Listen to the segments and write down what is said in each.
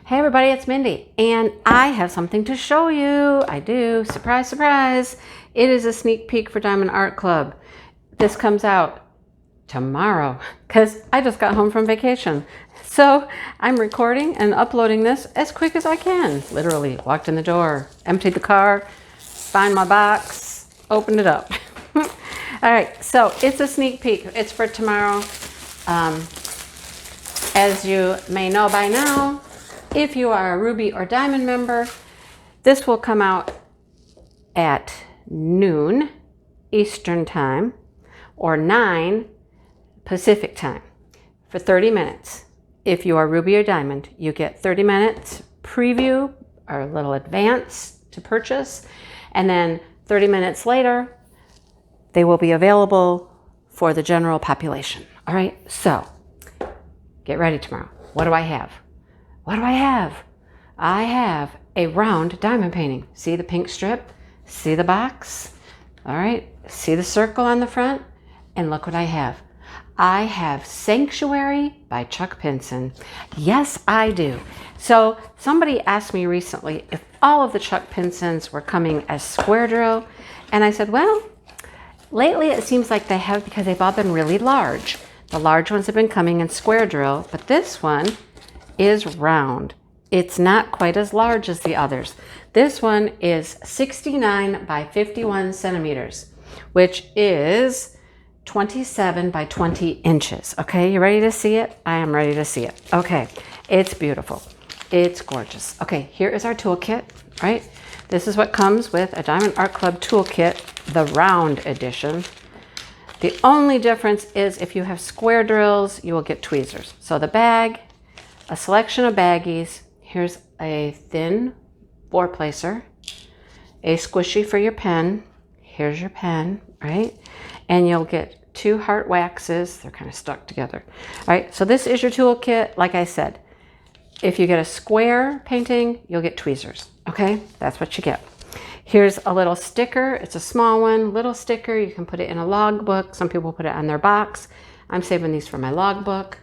Hey everybody, it's Mindy, and I have something to show you. I do. Surprise, surprise. It is a sneak peek for Diamond Art Club. This comes out tomorrow because I just got home from vacation. So I'm recording and uploading this as quick as I can. Literally walked in the door, emptied the car, find my box, opened it up. All right, so it's a sneak peek. It's for tomorrow. As you may know by now, if you are a Ruby or Diamond member, this will come out at noon Eastern Time or 9 Pacific Time for 30 minutes. If you are Ruby or Diamond, you get 30 minutes preview or a little advance to purchase, and then 30 minutes later, they will be available for the general population. All right, so get ready tomorrow. What do I have? What do I have? I have a round diamond painting. See the pink strip? See the box? All right. See the circle on the front? And look what I have. I have Sanctuary by Chuck Pinson. Yes, I do. So somebody asked me recently if all of the Chuck Pinsons were coming as square drill. And I said, well, lately it seems like they have because they've all been really large. The large ones have been coming in square drill, but this one is round. It's not quite as large as the others. This one is 69 by 51 centimeters, which is 27 by 20 inches. Okay, you ready to see it? I am ready to see it. Okay, it's beautiful. It's gorgeous. Okay, here is our toolkit, right? This is what comes with a Diamond Art Club toolkit, the round edition. The only difference is if you have square drills, you will get tweezers. So the bag, a selection of baggies. Here's a thin four placer, a squishy for your pen. Here's your pen, right? And you'll get 2 heart waxes. They're kind of stuck together. All right, so this is your toolkit. Like I said, if you get a square painting, you'll get tweezers, okay? That's what you get. Here's a little sticker. It's a small one, little sticker. You can put it in a logbook. Some people put it on their box. I'm saving these for my logbook.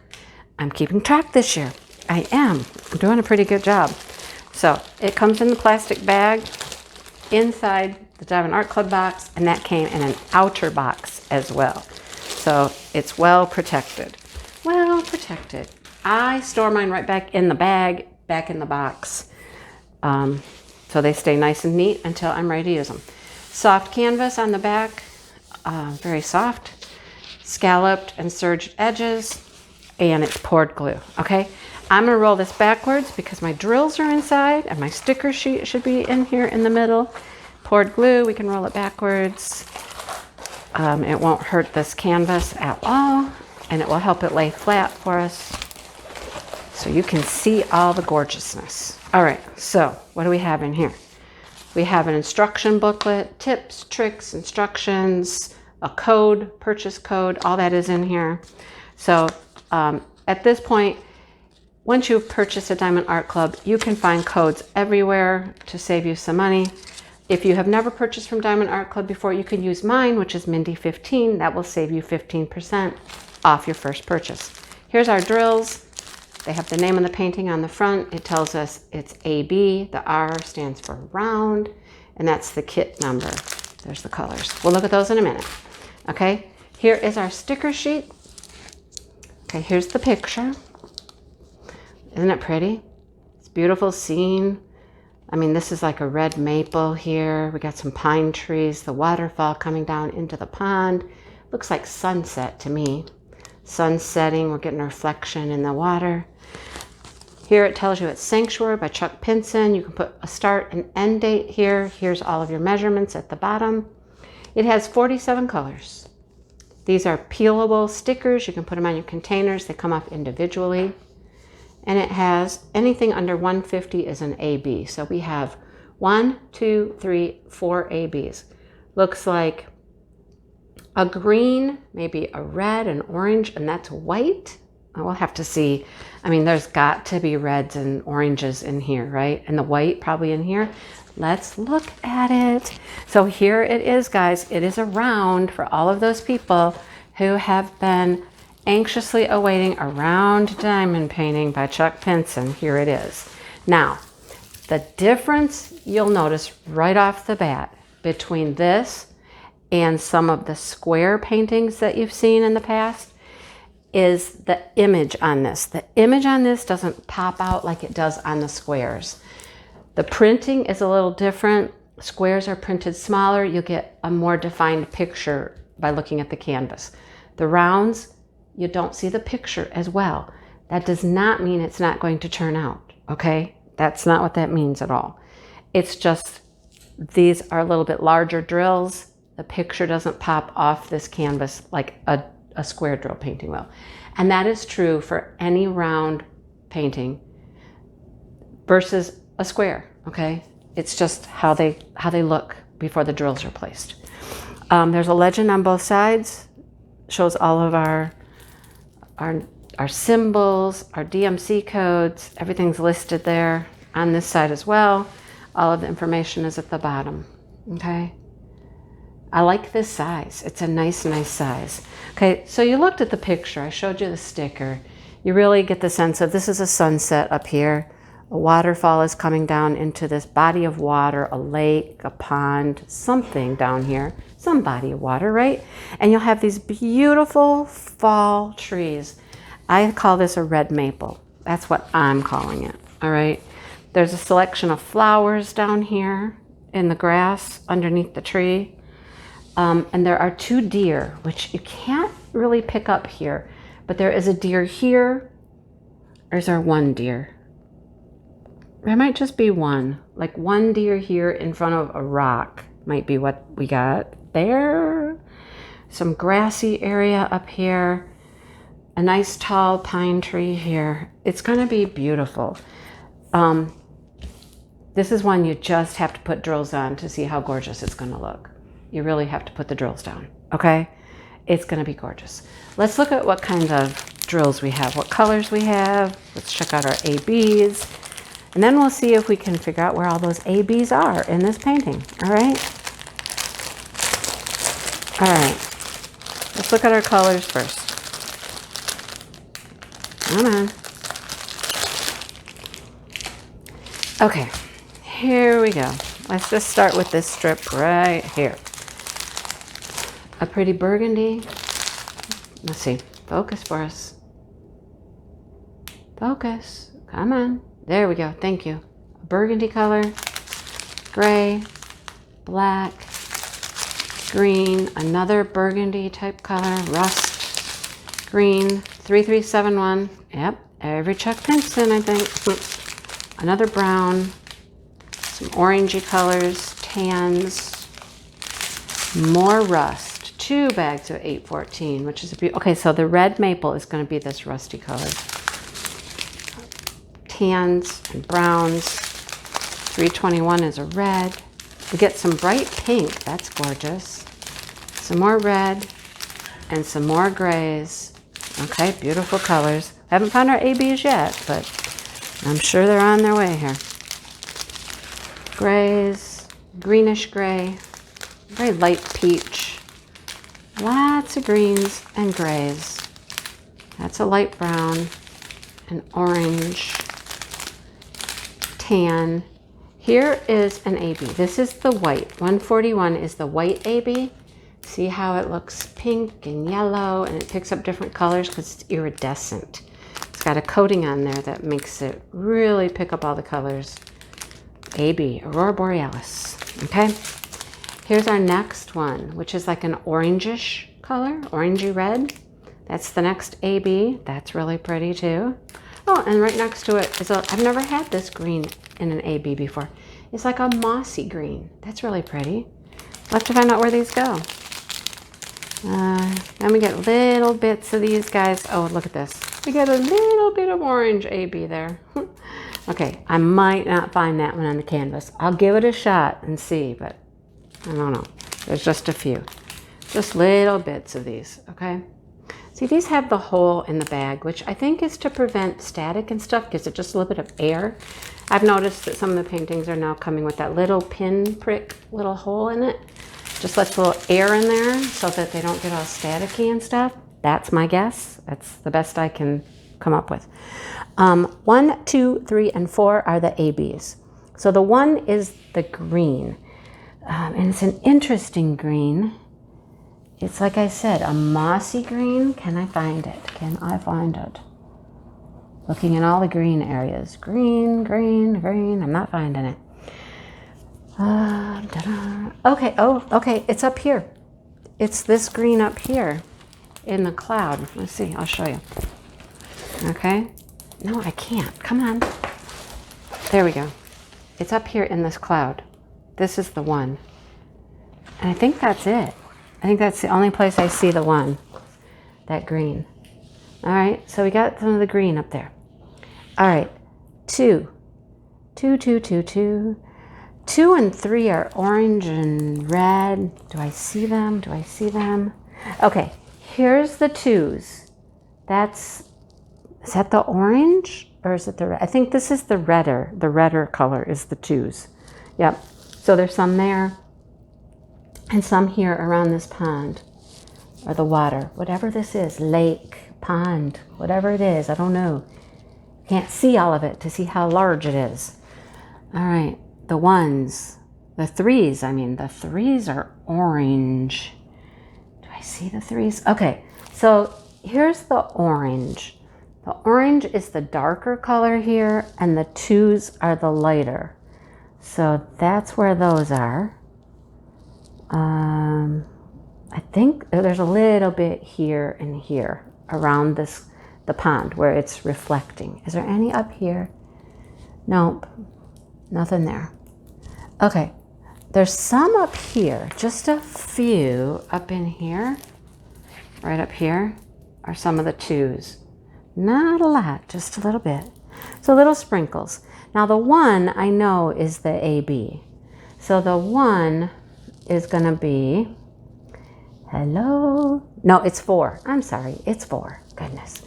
I'm keeping track this year. I am. I'm doing a pretty good job. So it comes in the plastic bag inside the Diamond Art Club box, and that came in an outer box as well. So it's well protected. Well protected. I store mine right back in the bag, back in the box. So they stay nice and neat until I'm ready to use them. Soft canvas on the back, very soft, scalloped and serged edges, and it's poured glue, okay? I'm gonna roll this backwards because my drills are inside and my sticker sheet should be in here in the middle. Poured glue, we can roll it backwards. It won't hurt this canvas at all, and it will help it lay flat for us so you can see all the gorgeousness. All right, so what do we have in here? We have an instruction booklet, tips, tricks, instructions, a code, purchase code, all that is in here. So at this point, once you've purchased a Diamond Art Club, you can find codes everywhere to save you some money. If you have never purchased from Diamond Art Club before, you can use mine, which is Mindy15. That will save you 15% off your first purchase. Here's our drills. They have the name of the painting on the front. It tells us it's AB. The R stands for round, and that's the kit number. There's the colors. We'll look at those in a minute. Okay, here is our sticker sheet. Okay, here's the picture. Isn't it pretty? It's a beautiful scene. I mean, this is like a red maple here. We got some pine trees, the waterfall coming down into the pond. Looks like sunset to me. Sun setting, we're getting a reflection in the water. Here it tells you it's Sanctuary by Chuck Pinson. You can put a start and end date here. Here's all of your measurements at the bottom. It has 47 colors. These are peelable stickers. You can put them on your containers. They come off individually. And it has anything under 150 is an AB. So we have 1, 2, 3, 4 ABs. Looks like a green, maybe a red, an orange, and that's white. We'll have to see. I mean, there's got to be reds and oranges in here, right? And the white probably in here. Let's look at it. So here it is, guys. It is a round for all of those people who have been anxiously awaiting a round diamond painting by Chuck Pinson. Here it is. Now, the difference you'll notice right off the bat between this and some of the square paintings that you've seen in the past is the image on this. The image on this doesn't pop out like it does on the squares. The printing is a little different. Squares are printed smaller. You'll get a more defined picture by looking at the canvas. The rounds, you don't see the picture as well. That does not mean it's not going to turn out, okay? That's not what that means at all. It's just these are a little bit larger drills. The picture doesn't pop off this canvas like a square drill painting will. And that is true for any round painting versus a square, okay? It's just how they look before the drills are placed. There's a legend on both sides. Shows all of our symbols, our DMC codes. Everything's listed there on this side as well. All of the information is at the bottom, okay? I like this size. It's a nice size. Okay, so you looked at the picture. I showed you the sticker. You really get the sense of this is a sunset up here. A waterfall is coming down into this body of water, a lake, a pond, something down here, some body of water, right? And you'll have these beautiful fall trees. I call this a red maple. That's what I'm calling it, all right? There's a selection of flowers down here in the grass underneath the tree. And there are 2 deer, which you can't really pick up here, but there is a deer here. Or is there 1 deer? There might just be 1, like 1 deer here in front of a rock might be what we got there. Some grassy area up here, a nice tall pine tree here. It's gonna be beautiful. This is one you just have to put drills on to see how gorgeous it's gonna look. You really have to put the drills down, okay? It's gonna be gorgeous. Let's look at what kind of drills we have, what colors we have. Let's check out our ABs. And then we'll see if we can figure out where all those ABs are in this painting, all right? All right, let's look at our colors first. Come on. Okay, here we go. Let's just start with this strip right here. A pretty burgundy. Let's see, focus for us. Focus, come on. There we go, thank you. Burgundy color, gray, black, green, another burgundy type color, rust, green, 3371. Yep, every Chuck Pinson, I think. Another brown, some orangey colors, tans, more rust. 2 bags of 814, which is a beautiful. Okay, so the red maple is going to be this rusty color. Tans and browns. 321 is a red. We get some bright pink. That's gorgeous. Some more red and some more grays. Okay, beautiful colors. Haven't found our ABs yet, but I'm sure they're on their way here. Grays, greenish gray, very light peach. Lots of greens and grays. That's a light brown, an orange, tan. Here is an AB. This is the white. 141 is the white AB. See how it looks pink and yellow, and it picks up different colors because it's iridescent. It's got a coating on there that makes it really pick up all the colors. AB, Aurora Borealis. Okay. Here's our next one, which is like an orangish color, orangey red. That's the next AB. That's really pretty too. Oh, and right next to it is I've never had this green in an AB before. It's like a mossy green. That's really pretty. We'll have to find out where these go. Then we get little bits of these guys. Oh, look at this. We get a little bit of orange AB there. Okay, I might not find that one on the canvas. I'll give it a shot and see, but I don't know. There's just a few. Just little bits of these, okay? See, these have the hole in the bag, which I think is to prevent static and stuff, gives it just a little bit of air. I've noticed that some of the paintings are now coming with that little pin prick, little hole in it. Just lets a little air in there so that they don't get all staticky and stuff. That's my guess. That's the best I can come up with. 1, 2, 3, and 4 are the ABs. So the 1 is the green. And it's an interesting green. It's like I said, a mossy green. Can I find it? Can I find it? Looking in all the green areas. Green, green, green. I'm not finding it. Okay, oh, okay, it's up here. It's this green up here in the cloud. Let's see, I'll show you. Okay. No, I can't. Come on. There we go. It's up here in this cloud. This is the 1. And I think that's it. I think that's the only place I see the 1. That green. All right, so we got some of the green up there. All right, 2. 2, 2, 2, 2. 2 and 3 are orange and red. Do I see them? Do I see them? Okay, here's the 2s. Is that the orange or is it the red? I think this is the redder color is the 2s. Yep, so there's some there and some here around this pond or the water, whatever this is, lake, pond, whatever it is, I don't know. Can't see all of it to see how large it is. All right. The 1s, the 3s, I mean, the 3s are orange. Do I see the 3s? Okay, so here's the orange. The orange is the darker color here, and the 2s are the lighter. So that's where those are. I think there's a little bit here and here around the pond where it's reflecting. Is there any up here? Nope, nothing there. Okay, there's some up here, just a few up in here. Right up here are some of the 2s. Not a lot, just a little bit. So little sprinkles. Now the 1 I know is the AB. So the 1 is gonna be, hello? No, it's 4. I'm sorry, it's 4, goodness.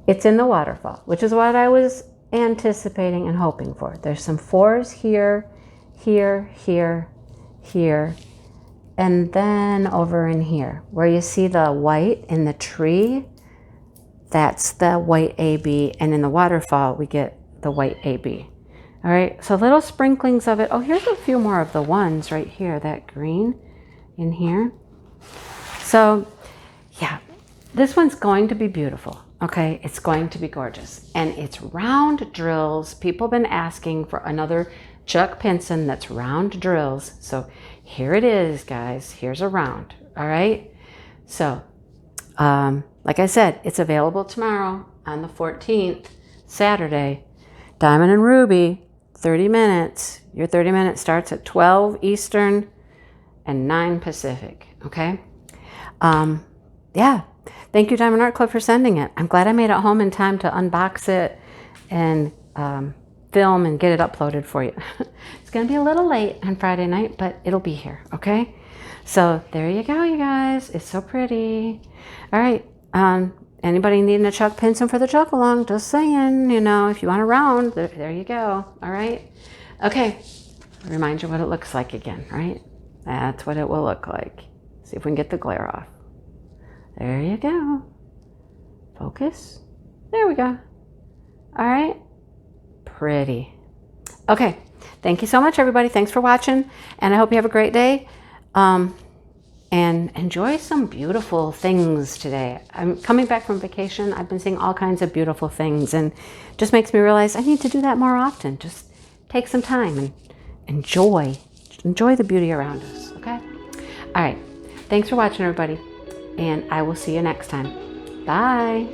It's in the waterfall, which is what I was anticipating and hoping for. There's some 4s here, here, here, here, and then over in here, where you see the white in the tree, that's the white AB, and in the waterfall, we get the white AB. All right, so little sprinklings of it. Oh, here's a few more of the 1s right here, that green in here. So, yeah, this one's going to be beautiful. Okay, it's going to be gorgeous. And it's round drills. People have been asking for another Chuck Pinson that's round drills. So here it is, guys. Here's a round. All right. So, like I said, it's available tomorrow on the 14th, Saturday. Diamond and Ruby, 30 minutes. Your 30 minutes starts at 12 Eastern and 9 Pacific. Okay. Yeah. Thank you, Diamond Art Club, for sending it. I'm glad I made it home in time to unbox it and film and get it uploaded for you. It's going to be a little late on Friday night, but it'll be here, okay? So there you go, you guys. It's so pretty. All right. Anybody needing a Chuck Pinson for the Chuck Along? Just saying, you know, if you want a round, there you go. All right. Okay. Remind you what it looks like again, right? That's what it will look like. See if we can get the glare off. There you go. Focus. There we go. All right. Pretty. Okay. Thank you so much, everybody. Thanks for watching. And I hope you have a great day. And enjoy some beautiful things today. I'm coming back from vacation. I've been seeing all kinds of beautiful things, and just makes me realize I need to do that more often. Just take some time and enjoy the beauty around us, okay? All right. Thanks for watching, everybody. And I will see you next time. Bye.